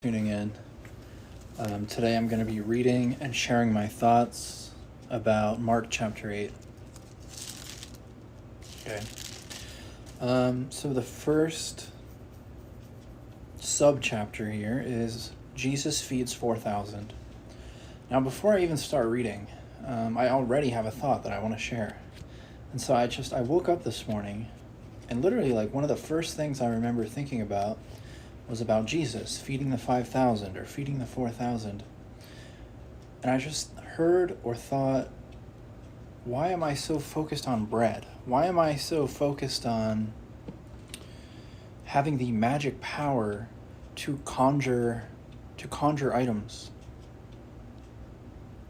Tuning in. Today I'm going to be reading and sharing my thoughts about Mark chapter 8. Okay. So the first sub-chapter here is Jesus feeds 4,000. Now before I even start reading, I already have a thought that I want to share. And so I woke up this morning and literally one of the first things I remember thinking about was about Jesus feeding the 5,000 or feeding the 4,000. And I just heard or thought, why am I so focused on bread? Why am I so focused on having the magic power to conjure items?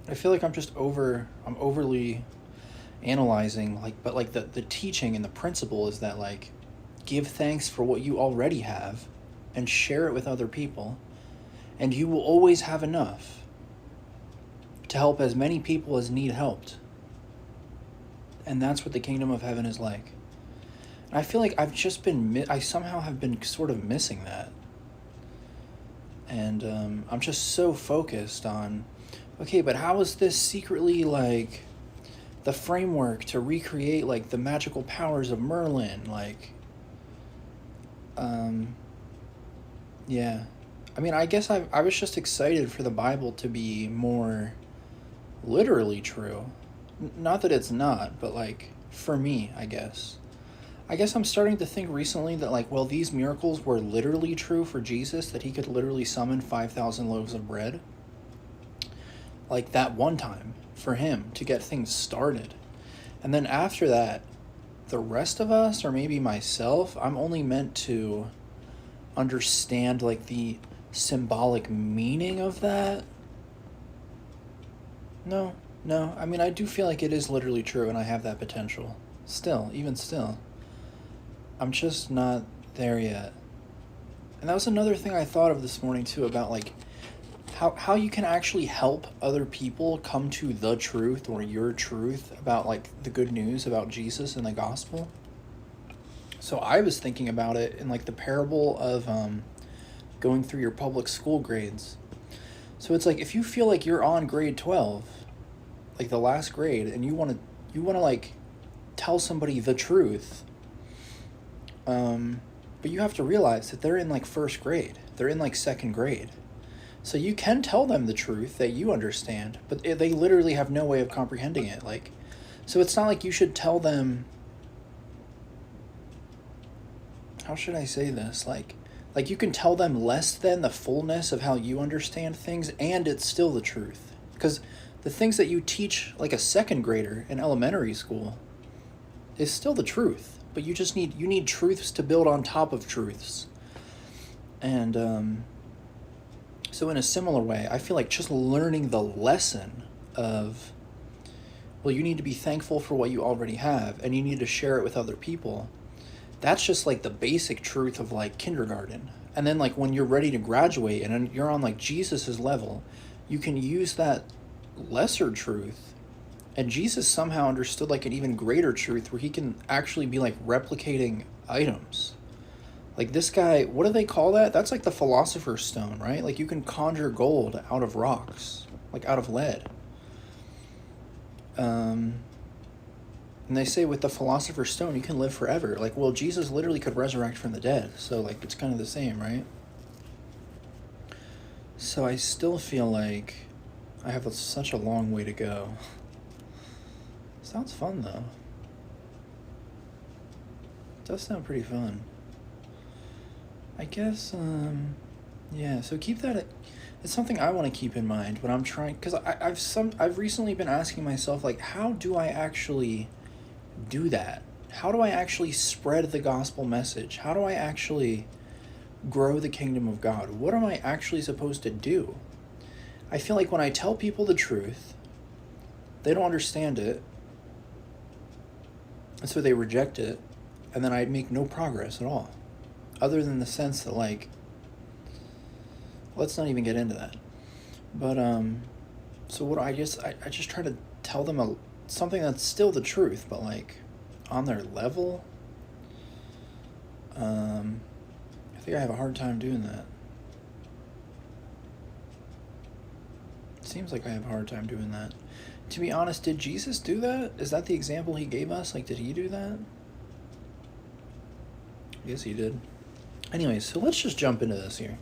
I feel like I'm overly analyzing, but the teaching and the principle is that give thanks for what you already have and share it with other people, and you will always have enough to help as many people as need helped. And that's what the kingdom of heaven is like. And I feel like I somehow have been sort of missing that. And I'm just so focused on, okay, but how is this secretly the framework to recreate the magical powers of Merlin? Yeah. I mean, I guess I was just excited for the Bible to be more literally true. Not that it's not, but for me, I guess. I guess I'm starting to think recently that these miracles were literally true for Jesus, that he could literally summon 5,000 loaves of bread. That one time for him to get things started. And then after that, the rest of us, or maybe myself, I'm only meant to understand the symbolic meaning of that. No, I mean, I do feel like it is literally true and I have that potential. Even still, I'm just not there yet. And that was another thing I thought of this morning too, about how you can actually help other people come to the truth or your truth about the good news about Jesus and the gospel. So I was thinking about it in the parable of going through your public school grades. So it's if you feel you're on grade 12, the last grade, and you want to tell somebody the truth, but you have to realize that they're in first grade. They're in second grade. So you can tell them the truth that you understand, but they literally have no way of comprehending it. So it's not you should tell them, how should I say this? You can tell them less than the fullness of how you understand things, and it's still the truth. Because the things that you teach a second grader in elementary school is still the truth, but you need truths to build on top of truths. And so in a similar way, I feel just learning the lesson of, well, you need to be thankful for what you already have, and you need to share it with other people. That's just the basic truth of kindergarten. And then when you're ready to graduate and you're on Jesus's level, you can use that lesser truth. And Jesus somehow understood an even greater truth where he can actually be replicating items. This guy, what do they call that? That's the philosopher's stone, right? You can conjure gold out of rocks, out of lead. And they say with the philosopher's stone, you can live forever. Well, Jesus literally could resurrect from the dead. So, it's kind of the same, right? So I still feel I have such a long way to go. Sounds fun, though. It does sound pretty fun. I guess, yeah, so keep that. It's something I want to keep in mind when I'm trying, because I've recently been asking myself, how do I actually do that? How do I actually spread the gospel message? How do I actually grow the kingdom of God? What am I actually supposed to do? I feel when I tell people the truth, they don't understand it, and so they reject it, and then I make no progress at all, other than the sense that let's not even get into that. But so what I just try to tell them something that's still the truth, but on their level. I think I have a hard time doing that. seems like I have a hard time doing that. To be honest, did Jesus do that? Is that the example he gave us? Like, did he do that? Yes, he did. Anyways, so let's just jump into this here.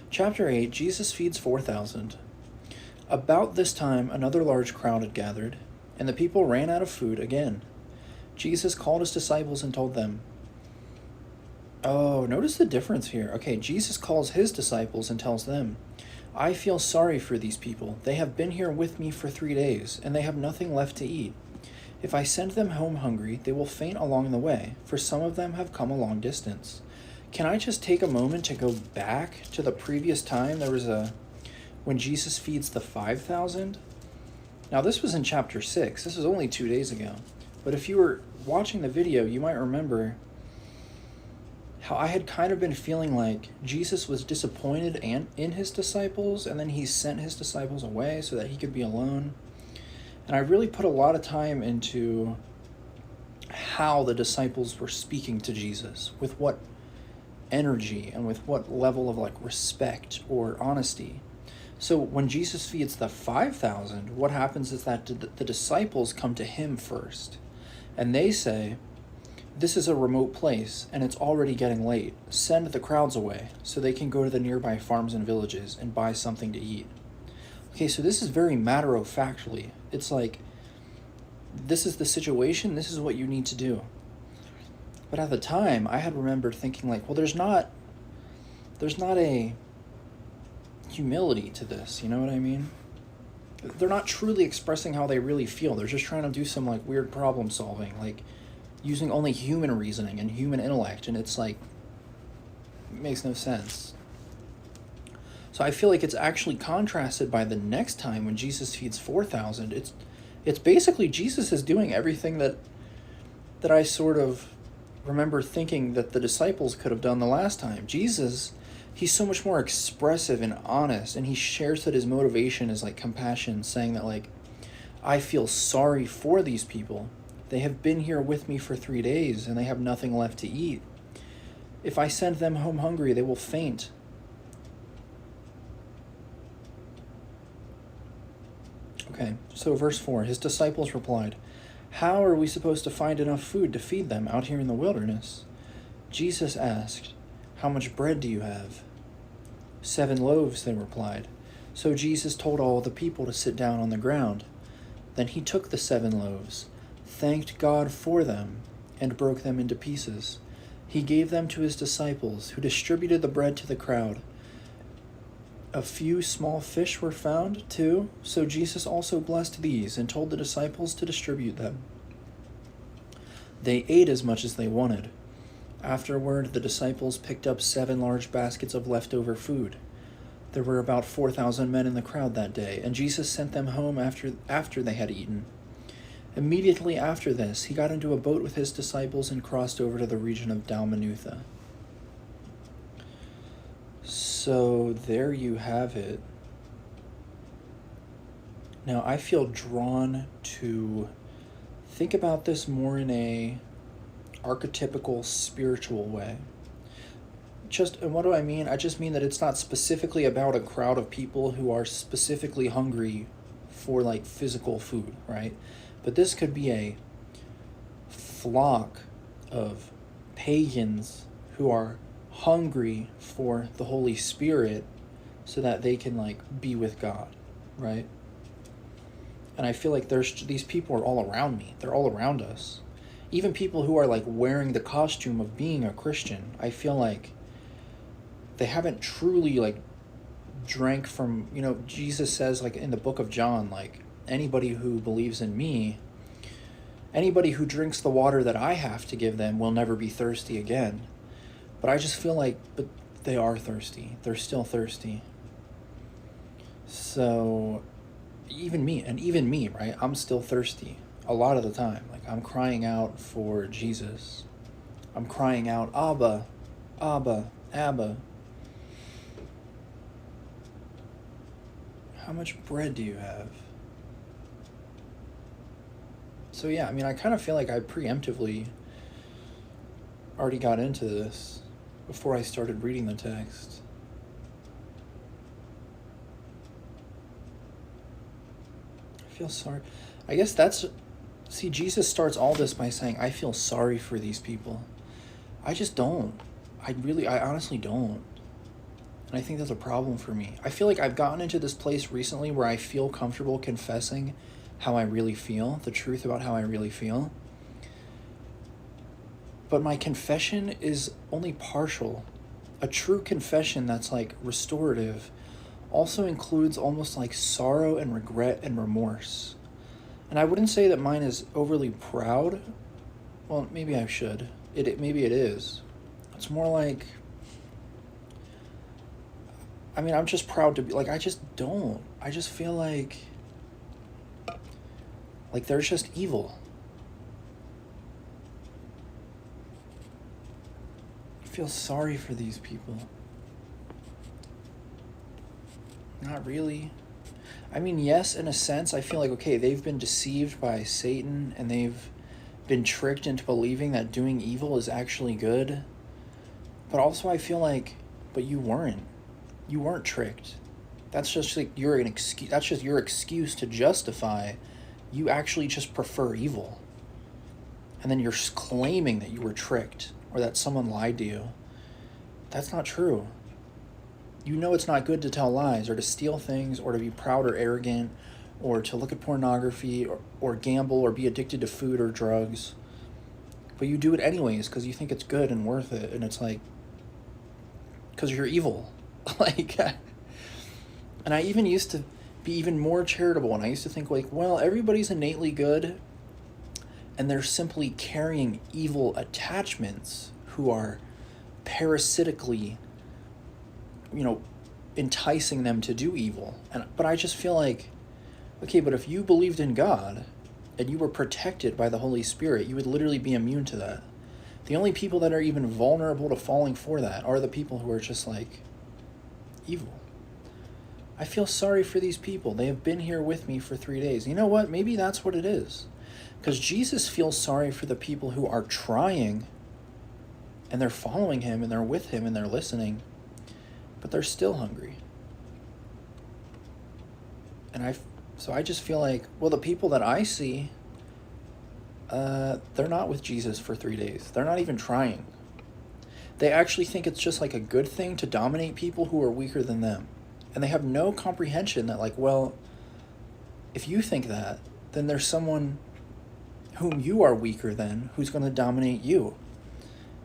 Chapter 8, Jesus feeds 4,000. About this time, another large crowd had gathered, and the people ran out of food again. Jesus called his disciples and told them, oh, notice the difference here. Okay, Jesus calls his disciples and tells them, I feel sorry for these people. They have been here with me for 3 days, and they have nothing left to eat. If I send them home hungry, they will faint along the way, for some of them have come a long distance. Can I just take a moment to go back to the previous time when Jesus feeds the 5,000? Now, this was in chapter 6. This was only 2 days ago. But if you were watching the video, you might remember how I had kind of been feeling like Jesus was disappointed in his disciples, and then he sent his disciples away so that he could be alone. And I really put a lot of time into how the disciples were speaking to Jesus, with what energy and with what level of like respect or honesty. So when Jesus feeds the 5,000, what happens is that the disciples come to him first, and they say, this is a remote place, and it's already getting late. Send the crowds away so they can go to the nearby farms and villages and buy something to eat. Okay, so this is very matter-of-factly. It's like, this is the situation, this is what you need to do. But at the time, I had remembered thinking like, well, there's not a humility to this, you know what I mean? They're not truly expressing how they really feel. They're just trying to do some like weird problem solving, like using only human reasoning and human intellect, and it's like, it makes no sense. So I feel like it's actually contrasted by the next time when Jesus feeds 4,000. It's basically Jesus is doing everything that I sort of remember thinking that the disciples could have done the last time. Jesus, he's so much more expressive and honest, and he shares that his motivation is like compassion, saying that like, I feel sorry for these people. They have been here with me for 3 days, and they have nothing left to eat. If I send them home hungry, they will faint. Okay, so verse 4, his disciples replied, how are we supposed to find enough food to feed them out here in the wilderness? Jesus asked, how much bread do you have? 7 loaves, they replied. So Jesus told all the people to sit down on the ground. Then he took the 7 loaves, thanked God for them, and broke them into pieces. He gave them to his disciples, who distributed the bread to the crowd. A few small fish were found, too, so Jesus also blessed these and told the disciples to distribute them. They ate as much as they wanted. Afterward, the disciples picked up 7 large baskets of leftover food. There were about 4,000 men in the crowd that day, and Jesus sent them home after they had eaten. Immediately after this, he got into a boat with his disciples and crossed over to the region of Dalmanutha. So there you have it. Now I feel drawn to think about this more in a archetypical spiritual way. And what do I mean? I just mean that it's not specifically about a crowd of people who are specifically hungry for like physical food, right? But this could be a flock of pagans who are hungry for the Holy Spirit so that they can like be with God, right? And I feel like these people are all around me. They're all around us. Even people who are like wearing the costume of being a Christian, I feel like they haven't truly like drank from, Jesus says like in the book of John, like anybody who believes in me, anybody who drinks the water that I have to give them will never be thirsty again. But I just feel like, but they are thirsty. They're still thirsty. So even me, right? I'm still thirsty a lot of the time. Like I'm crying out for Jesus. I'm crying out, Abba, Abba, Abba. How much bread do you have? So yeah, I mean, I kind of feel like I preemptively already got into this before I started reading the text. feel sorry. I guess that's, see, Jesus starts all this by saying, I feel sorry for these people. I just don't. I honestly don't. And I think that's a problem for me. I feel like I've gotten into this place recently where I feel comfortable confessing how I really feel, the truth about how I really feel. But my confession is only partial. A true confession that's like restorative also includes almost like sorrow and regret and remorse. And I wouldn't say that mine is overly proud. Well, maybe I should. Maybe it is. It's more like, I mean, I'm just proud to be, like, I just don't. I just feel like there's just evil. I feel sorry for these people. Not really. I mean, yes, in a sense, I feel like, okay, they've been deceived by Satan and they've been tricked into believing that doing evil is actually good. But also I feel like, but you weren't. You weren't tricked. That's just like you're an excuse. That's just your excuse to justify you actually just prefer evil. And then you're claiming that you were tricked or that someone lied to you. That's not true. You know it's not good to tell lies or to steal things or to be proud or arrogant or to look at pornography or gamble or be addicted to food or drugs. But you do it anyways because you think it's good and worth it. And it's like, because you're evil. Like, and I even used to be even more charitable, and I used to think like, well, everybody's innately good and they're simply carrying evil attachments who are parasitically, enticing them to do evil. But I just feel like, okay, but if you believed in God and you were protected by the Holy Spirit, you would literally be immune to that. The only people that are even vulnerable to falling for that are the people who are just like evil. I feel sorry for these people. They have been here with me for 3 days. You know what? Maybe that's what it is. Because Jesus feels sorry for the people who are trying and they're following him and they're with him and they're listening, but they're still hungry. And so I just feel like, well, the people that I see, they're not with Jesus for 3 days. They're not even trying. They actually think it's just like a good thing to dominate people who are weaker than them. And they have no comprehension that like, well, if you think that, then there's someone whom you are weaker than who's going to dominate you.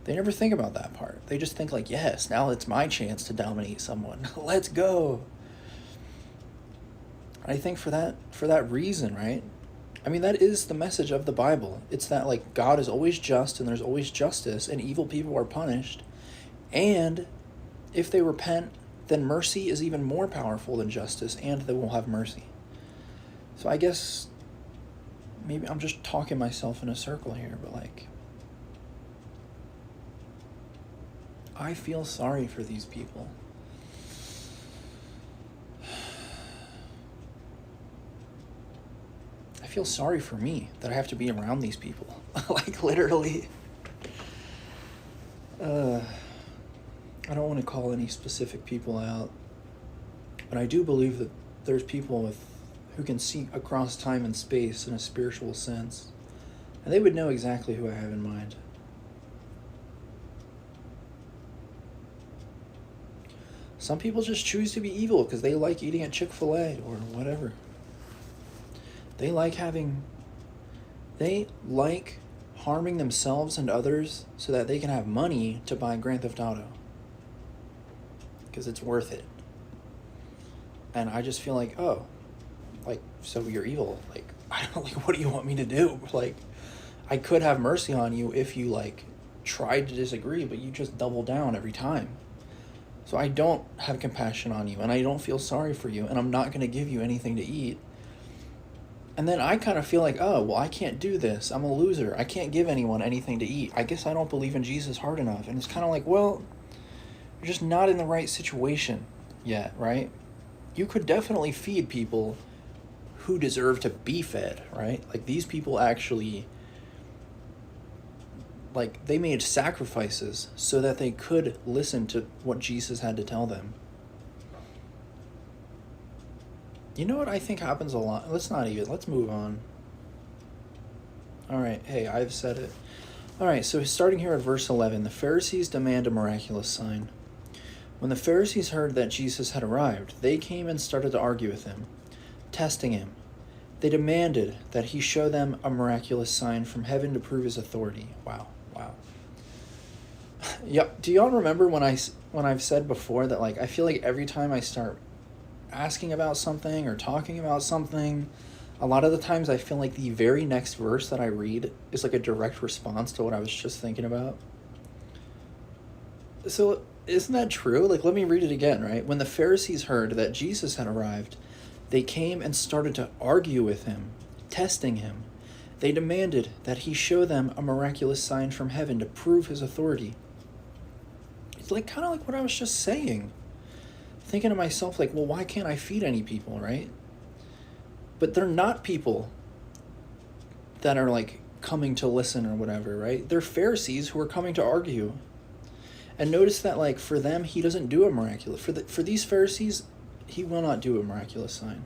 They never think about that part. They just think like, yes, now it's my chance to dominate someone. Let's go. I think for that reason, right? I mean, that is the message of the Bible. It's that like God is always just and there's always justice and evil people are punished. And if they repent, then mercy is even more powerful than justice and they will have mercy. So I guess maybe I'm just talking myself in a circle here, but like, I feel sorry for these people. I feel sorry for me that I have to be around these people. Like literally. I don't want to call any specific people out, but I do believe that there's people who can see across time and space in a spiritual sense, and they would know exactly who I have in mind. Some people just choose to be evil because they like eating at Chick-fil-A or whatever. They like harming themselves and others so that they can have money to buy Grand Theft Auto. Because it's worth it. And I just feel like, oh, like, so you're evil. Like, I don't, like, what do you want me to do? Like, I could have mercy on you if you, like, tried to disagree, but you just double down every time. So I don't have compassion on you, and I don't feel sorry for you, and I'm not going to give you anything to eat. And then I kind of feel like, oh, well, I can't do this. I'm a loser. I can't give anyone anything to eat. I guess I don't believe in Jesus hard enough. And it's kind of like, well, you're just not in the right situation yet, right? You could definitely feed people who deserve to be fed, right? Like, these people actually, like, they made sacrifices so that they could listen to what Jesus had to tell them. You know what I think happens a lot? Let's move on. All right, hey, I've said it. All right, so starting here at verse 11, the Pharisees demand a miraculous sign. When the Pharisees heard that Jesus had arrived, they came and started to argue with him, testing him. They demanded that he show them a miraculous sign from heaven to prove his authority. Wow. Yep. Do y'all remember when I've said before that, like, I feel like every time I start asking about something or talking about something, a lot of the times I feel like the very next verse that I read is like a direct response to what I was just thinking about. So isn't that true? Like, let me read it again, right? When the Pharisees heard that Jesus had arrived, they came and started to argue with him, testing him. They demanded that he show them a miraculous sign from heaven to prove his authority. It's like kind of like what I was just saying. Thinking to myself, like, well, why can't I feed any people, right? But they're not people that are like coming to listen or whatever, right? They're Pharisees who are coming to argue. And notice that, like, for them, he doesn't do a miraculous. For these Pharisees, he will not do a miraculous sign.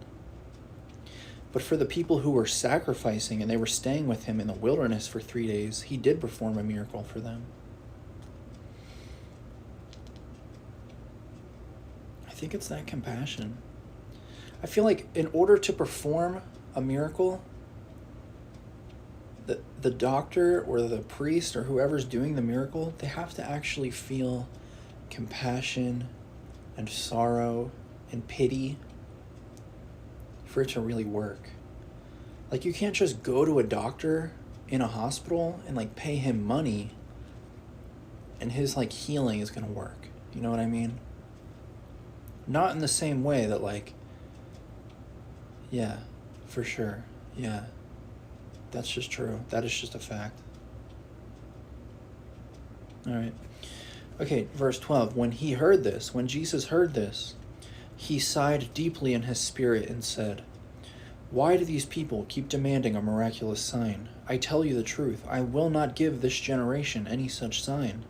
But for the people who were sacrificing and they were staying with him in the wilderness for 3 days, he did perform a miracle for them. I think it's that compassion. I feel like in order to perform a miracle, the doctor or the priest or whoever's doing the miracle, they have to actually feel compassion and sorrow and pity for it to really work. Like, you can't just go to a doctor in a hospital and like pay him money and his like healing is going to work. You know what I mean? Not in the same way that, like, yeah, for sure. Yeah. That's just true. That is just a fact. All right. Okay, verse 12. When Jesus heard this, he sighed deeply in his spirit and said, "Why do these people keep demanding a miraculous sign? I tell you the truth, I will not give this generation any such sign."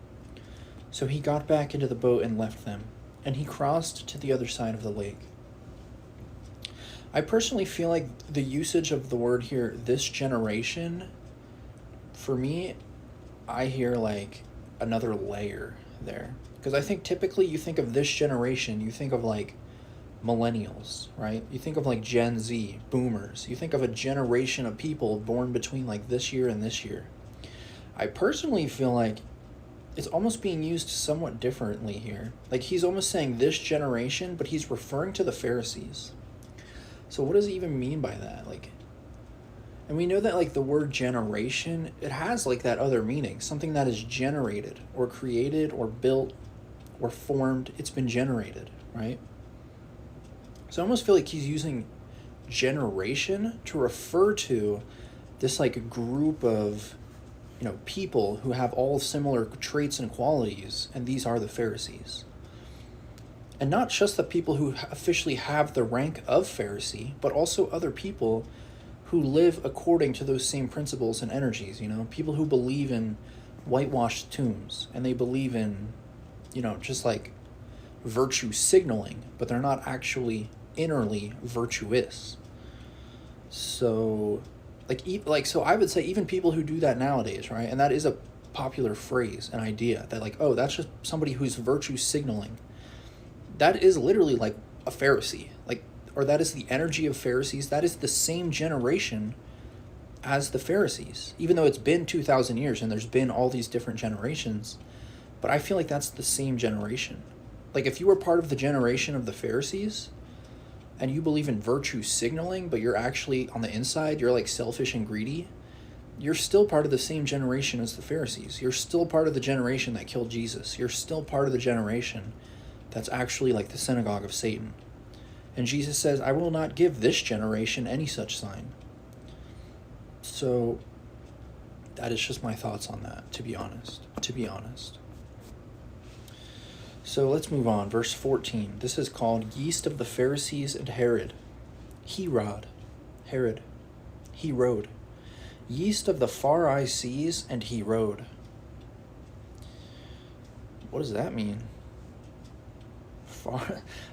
So he got back into the boat and left them, and he crossed to the other side of the lake. I personally feel like the usage of the word here, this generation, for me, I hear like another layer there. Because I think typically you think of this generation, you think of like millennials, right? You think of like Gen Z, boomers. You think of a generation of people born between like this year and this year. I personally feel like it's almost being used somewhat differently here. Like, he's almost saying this generation, but he's referring to the Pharisees. So what does he even mean by that? Like, and we know that like the word generation, it has like that other meaning, something that is generated or created or built or formed. It's been generated, right? So I almost feel like he's using generation to refer to this like group of, you know, people who have all similar traits and qualities, and these are the Pharisees. And not just the people who officially have the rank of Pharisee, but also other people who live according to those same principles and energies, you know, people who believe in whitewashed tombs, and they believe in, you know, just like virtue signaling, but they're not actually innerly virtuous. So so I would say even people who do that nowadays, right? And that is a popular phrase, an idea that like, oh, that's just somebody who's virtue signaling. That is literally like a Pharisee, like, or that is the energy of Pharisees. That is the same generation as the Pharisees, even though it's been 2,000 years and there's been all these different generations. But I feel like that's the same generation. Like, if you were part of the generation of the Pharisees and you believe in virtue signaling, but you're actually on the inside, you're like selfish and greedy, you're still part of the same generation as the Pharisees. You're still part of the generation that killed Jesus. You're still part of the generation that's actually like the synagogue of Satan. And Jesus says, I will not give this generation any such sign. So that is just my thoughts on that, to be honest. So let's move on. Verse 14. This is called Yeast of the Pharisees and Herod. Herod. Yeast of the Pharisees and Herod. What does that mean?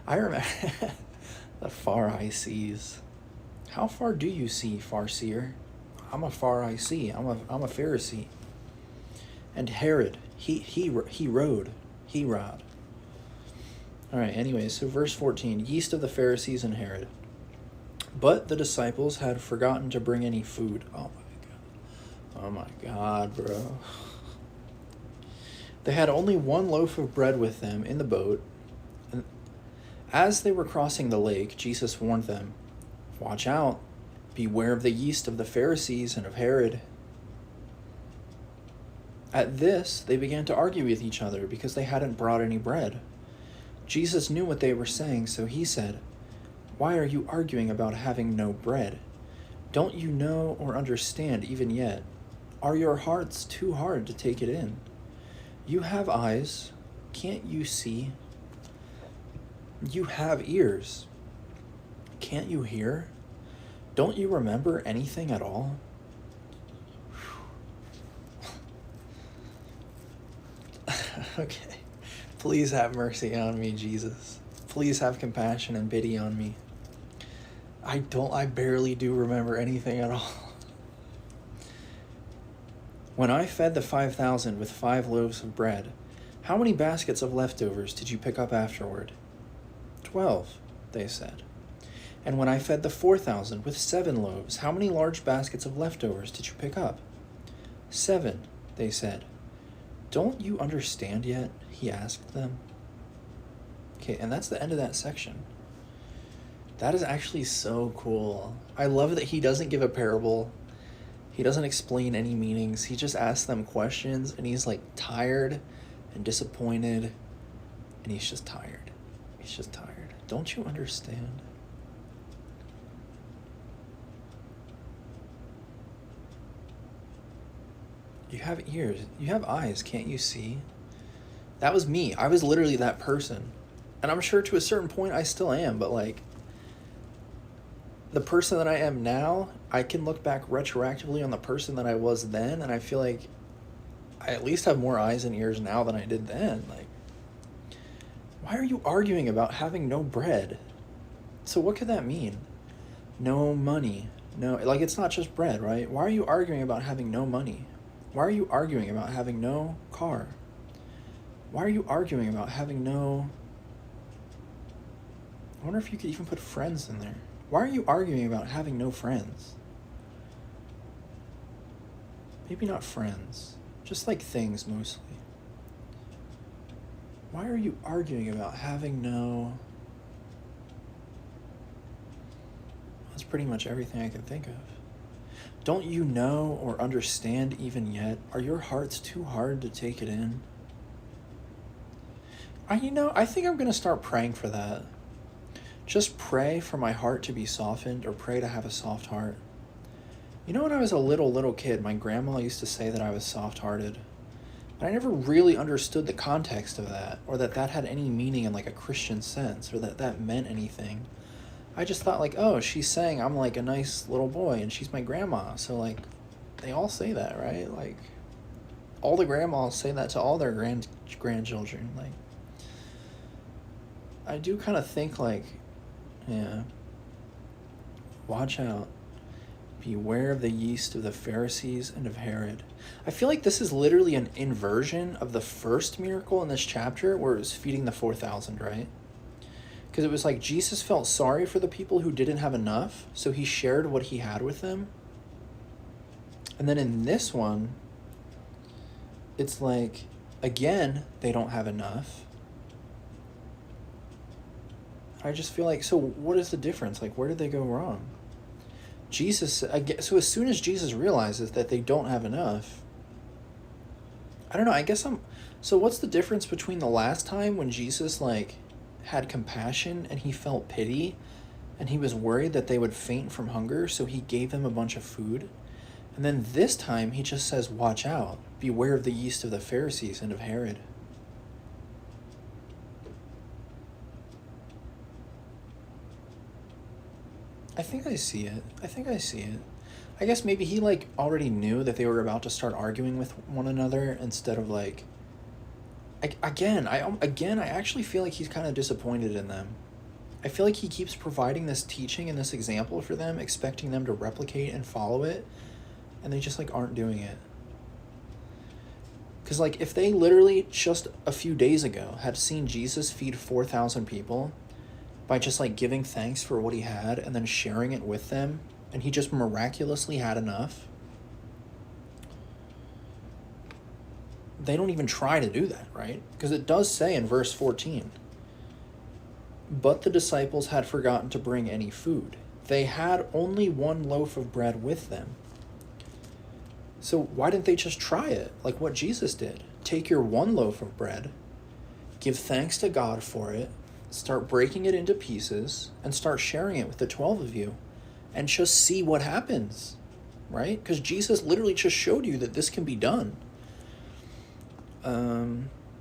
I remember The far eye sees. How far do you see, Farseer? I'm a far eye see. I'm a Pharisee. And Herod, he rode. He rod. All right, anyway, so verse 14, yeast of the Pharisees and Herod. But the disciples had forgotten to bring any food. Oh my God, bro. They had only one loaf of bread with them in the boat. And as they were crossing the lake, Jesus warned them, "Watch out. Beware of the yeast of the Pharisees and of Herod." At this, they began to argue with each other because they hadn't brought any bread. Jesus knew what they were saying, so he said, "Why are you arguing about having no bread? Don't you know or understand even yet? Are your hearts too hard to take it in? You have eyes, can't you see? You have ears, can't you hear? Don't you remember anything at all?" Okay. Please have mercy on me, Jesus. Please have compassion and pity on me. I barely do remember anything at all. When I fed the 5,000 with 5 loaves of bread, how many baskets of leftovers did you pick up afterward? 12, they said. And when I fed the 4,000 with 7 loaves, how many large baskets of leftovers did you pick up? 7, they said. Don't you understand yet? He asked them. Okay, and that's the end of that section. That is actually so cool. I love that he doesn't give a parable. He doesn't explain any meanings. He just asks them questions, and he's like tired and disappointed, and he's just tired. He's just tired. Don't you understand? You have ears. You have eyes. Can't you see? That was me. I was literally that person. And I'm sure to a certain point I still am, but like, the person that I am now, I can look back retroactively on the person that I was then, and I feel like I at least have more eyes and ears now than I did then. Like, why are you arguing about having no bread? So what could that mean? No money. No, like, it's not just bread, right? Why are you arguing about having no money? Why are you arguing about having no car? Why are you arguing about having no... I wonder if you could even put friends in there. Why are you arguing about having no friends? Maybe not friends, just like things mostly. Why are you arguing about having no... That's pretty much everything I can think of. Don't you know or understand even yet? Are your hearts too hard to take it in? I think I'm going to start praying for that. Just pray for my heart to be softened, or pray to have a soft heart. You know, when I was a little kid, my grandma used to say that I was soft-hearted. But I never really understood the context of that, or that that had any meaning in like a Christian sense, or that that meant anything. I just thought like, oh, she's saying I'm like a nice little boy and she's my grandma. So like, they all say that, right? Like, all the grandmas say that to all their grandchildren. Like, I do kind of think like, yeah, watch out. Beware of the yeast of the Pharisees and of Herod. I feel like this is literally an inversion of the first miracle in this chapter, where it was feeding the 4,000, right? Because it was like Jesus felt sorry for the people who didn't have enough, so he shared what he had with them. And then in this one, it's like, again, they don't have enough. I just feel like, so what is the difference? Like, where did they go wrong? So as soon as Jesus realizes that they don't have enough, I don't know, so what's the difference between the last time when Jesus, like, had compassion and he felt pity and he was worried that they would faint from hunger, so he gave them a bunch of food, and then this time he just says, watch out, beware of the yeast of the Pharisees and of Herod. I think I see it. I guess maybe he like already knew that they were about to start arguing with one another, instead of like, I actually feel like he's kind of disappointed in them. I feel like he keeps providing this teaching and this example for them, expecting them to replicate and follow it, and they just like aren't doing it. Because like if they literally just a few days ago had seen Jesus feed 4,000 people by just like giving thanks for what he had and then sharing it with them, and he just miraculously had enough, they don't even try to do that, right? Because it does say in verse 14, but the disciples had forgotten to bring any food. They had only one loaf of bread with them. So why didn't they just try it like what Jesus did? Take your one loaf of bread, give thanks to God for it, start breaking it into pieces, and start sharing it with the 12 of you, and just see what happens, right? Because Jesus literally just showed you that this can be done.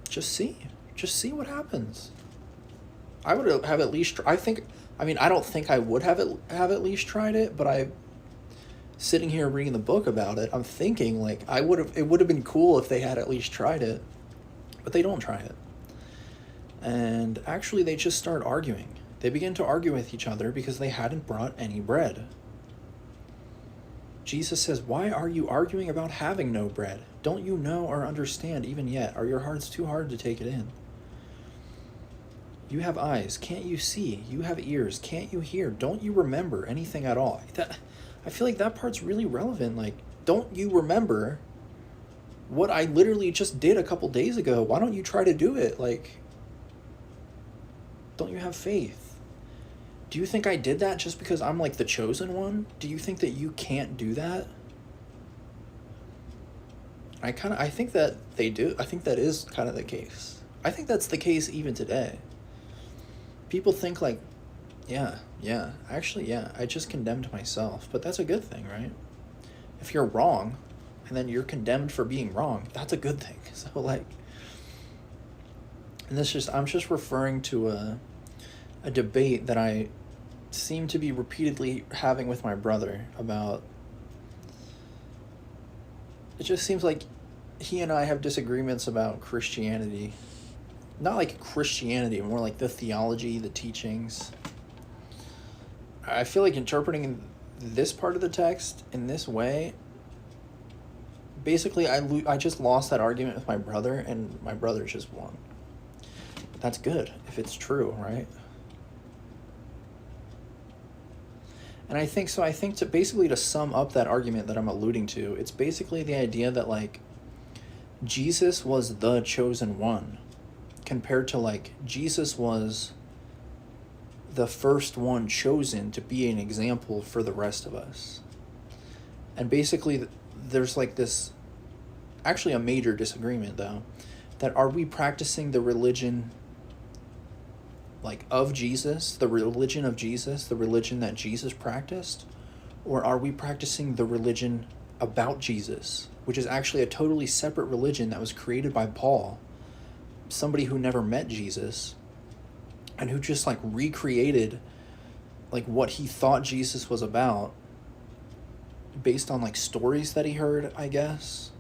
Just see what happens. I would have at least, I don't think I would have at least tried it, but sitting here reading the book about it, I'm thinking like it would have been cool if they had at least tried it, but they don't try it. And actually they just start arguing. They begin to argue with each other because they hadn't brought any bread. Jesus says, why are you arguing about having no bread? Don't you know or understand even yet? Are your hearts too hard to take it in? You have eyes, can't you see? You have ears, can't you hear? Don't you remember anything at all? I feel like that part's really relevant. Like, don't you remember what I literally just did a couple days ago? Why don't you try to do it? Like, don't you have faith? Do you think I did that just because I'm like the chosen one? Do you think that you can't do that? I think that they do. I think that is kind of the case. I think that's the case even today. People think like, I just condemned myself, but that's a good thing, right? If you're wrong and then you're condemned for being wrong, that's a good thing. So like, and I'm just referring to a debate that I seem to be repeatedly having with my brother about, it just seems like he and I have disagreements about Christianity. Not like Christianity, more like the theology, the teachings. I feel like interpreting this part of the text in this way, basically I just lost that argument with my brother, and my brother just won. That's good if it's true, right? And I think to sum up that argument that I'm alluding to, it's basically the idea that like Jesus was the chosen one, compared to like Jesus was the first one chosen to be an example for the rest of us. And basically there's like this, actually a major disagreement though, that are we practicing the religion like of Jesus, the religion of Jesus, the religion that Jesus practiced, or are we practicing the religion about Jesus, which is actually a totally separate religion that was created by Paul, somebody who never met Jesus, and who just like recreated like what he thought Jesus was about based on like stories that he heard, I guess.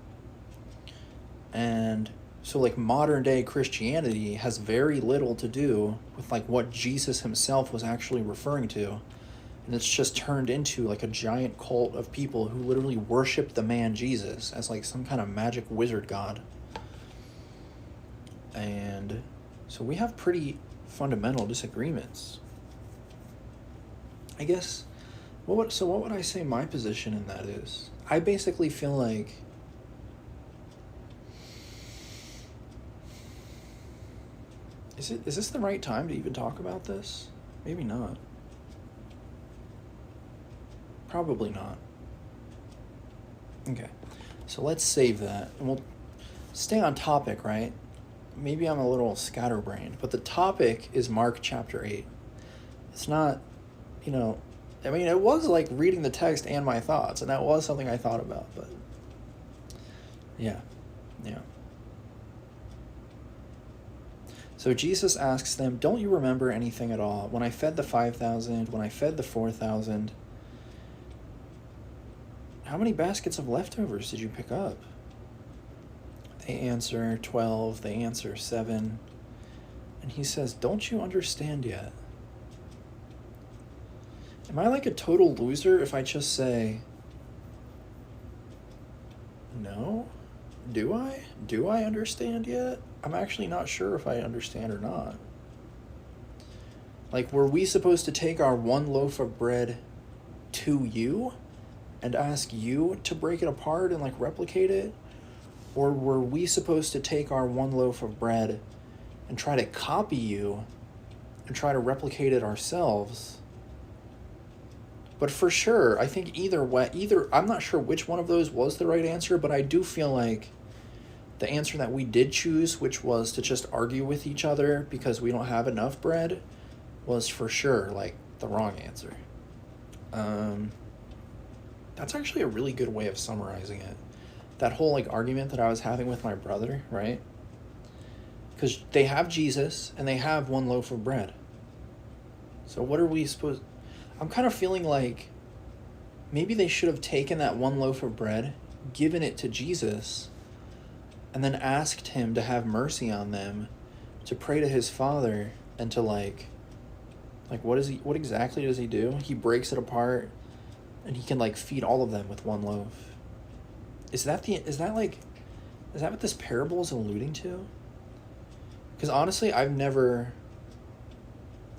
And so like modern day Christianity has very little to do with like what Jesus himself was actually referring to. And it's just turned into like a giant cult of people who literally worship the man Jesus as like some kind of magic wizard god. And so we have pretty fundamental disagreements. I guess, what would I say my position in that is? I basically feel like is this the right time to even talk about this? Maybe not. Probably not. Okay, so let's save that, and we'll stay on topic, right? Maybe I'm a little scatterbrained, but the topic is Mark chapter 8. It's not, it was like reading the text and my thoughts, and that was something I thought about, but yeah. So Jesus asks them, don't you remember anything at all? When I fed the 5,000, when I fed the 4,000, how many baskets of leftovers did you pick up? They answer 12, they answer 7. And he says, don't you understand yet? Am I like a total loser if I just say, no? Do I? Do I understand yet? I'm actually not sure if I understand or not. Like, were we supposed to take our one loaf of bread to you and ask you to break it apart and, like, replicate it? Or were we supposed to take our one loaf of bread and try to copy you and try to replicate it ourselves? But for sure, I think either way, I'm not sure which one of those was the right answer, but I do feel like the answer that we did choose, which was to just argue with each other because we don't have enough bread, was for sure like the wrong answer. That's actually a really good way of summarizing it. That whole like argument that I was having with my brother, right? Because they have Jesus and they have one loaf of bread. So what are we supposed... I'm kind of feeling like maybe they should have taken that one loaf of bread, given it to Jesus, and then asked him to have mercy on them, to pray to his Father, and to like what exactly does he do? He breaks it apart and he can like feed all of them with one loaf. Is that what this parable is alluding to? Because honestly, I've never,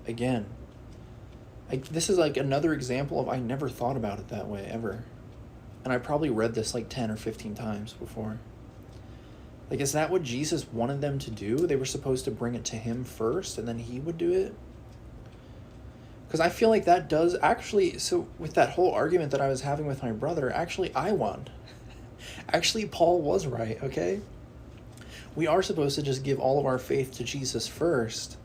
again, like this is like another example of I never thought about it that way ever. And I probably read this like 10 or 15 times before. Like, is that what Jesus wanted them to do? They were supposed to bring it to him first and then he would do it? Because I feel like that does actually, so with that whole argument that I was having with my brother, actually I won. Actually, Paul was right, okay? We are supposed to just give all of our faith to Jesus first,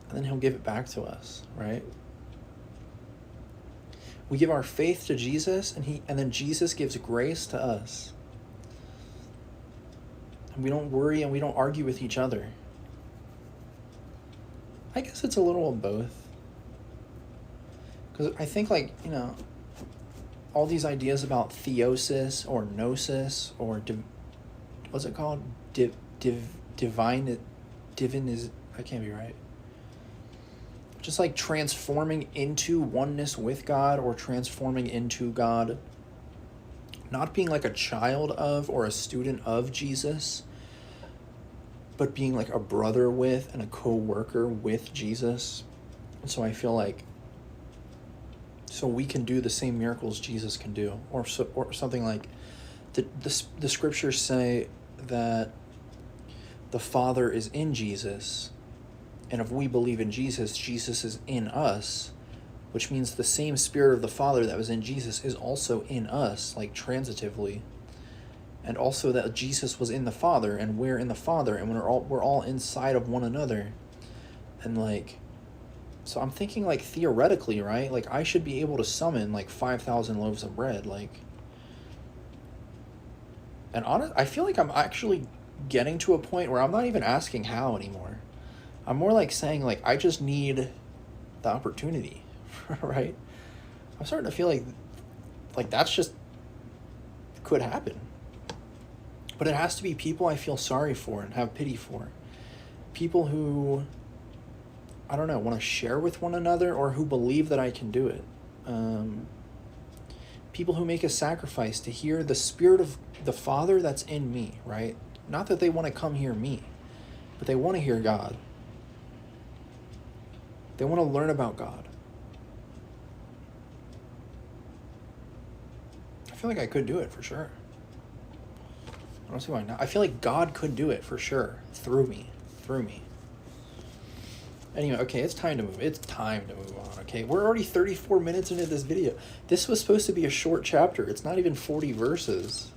and then he'll give it back to us, right? We give our faith to Jesus, and then Jesus gives grace to us. And we don't worry and we don't argue with each other. I guess it's a little of both. Because I think, like, you know, all these ideas about theosis or gnosis or what's it called? Divine is, I can't be right. Just like transforming into oneness with God or transforming into God. Not being like a child of or a student of Jesus, but being like a brother with and a co-worker with Jesus. And so I feel like so we can do the same miracles Jesus can do, or something like the scriptures say that the Father is in Jesus, and if we believe in Jesus, Jesus is in us, which means the same Spirit of the Father that was in Jesus is also in us, like transitively, and also that Jesus was in the Father, and we're in the Father, and we're all inside of one another, and like. So I'm thinking, like, theoretically, right? Like, I should be able to summon, like, 5,000 loaves of bread, like... And I feel like I'm actually getting to a point where I'm not even asking how anymore. I'm more like saying, like, I just need the opportunity, right? I'm starting to feel like that's just... could happen. But it has to be people I feel sorry for and have pity for. People who... I don't know, want to share with one another or who believe that I can do it. People who make a sacrifice to hear the Spirit of the Father that's in me, right? Not that they want to come hear me, but they want to hear God. They want to learn about God. I feel like I could do it for sure. I don't see why not. I feel like God could do it for sure through me. Anyway, okay, it's time to move on, okay? We're already 34 minutes into this video. This was supposed to be a short chapter. It's not even 40 verses.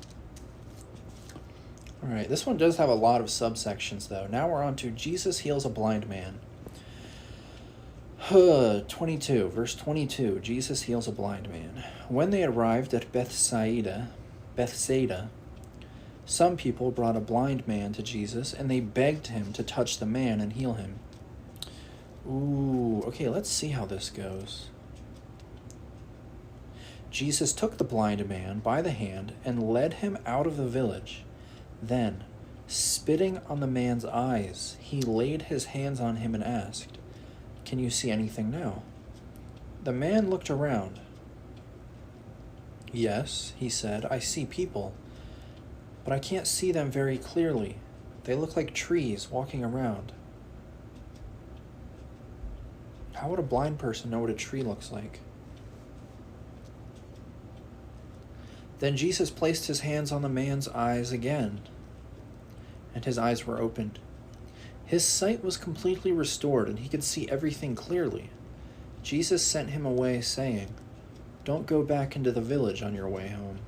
All right, this one does have a lot of subsections, though. Now we're on to Jesus heals a blind man. 22, verse 22, Jesus heals a blind man. When they arrived at Bethsaida, some people brought a blind man to Jesus, and they begged him to touch the man and heal him. Ooh, okay, let's see how this goes. Jesus took the blind man by the hand and led him out of the village. Then, spitting on the man's eyes, he laid his hands on him and asked, "Can you see anything now?" The man looked around. "Yes," he said, "I see people, but I can't see them very clearly. They look like trees walking around." How would a blind person know what a tree looks like? Then Jesus placed his hands on the man's eyes again, and his eyes were opened. His sight was completely restored, and he could see everything clearly. Jesus sent him away, saying, "Don't go back into the village on your way home."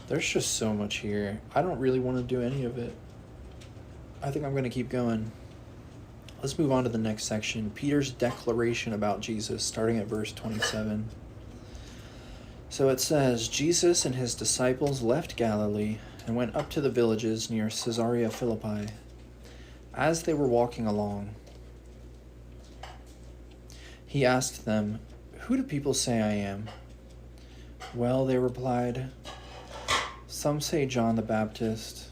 There's just so much here. I don't really want to do any of it. I think I'm going to keep going. Let's move on to the next section. Peter's declaration about Jesus, starting at verse 27. So it says, Jesus and his disciples left Galilee and went up to the villages near Caesarea Philippi. As they were walking along, he asked them, "Who do people say I am?" "Well," they replied, "some say John the Baptist,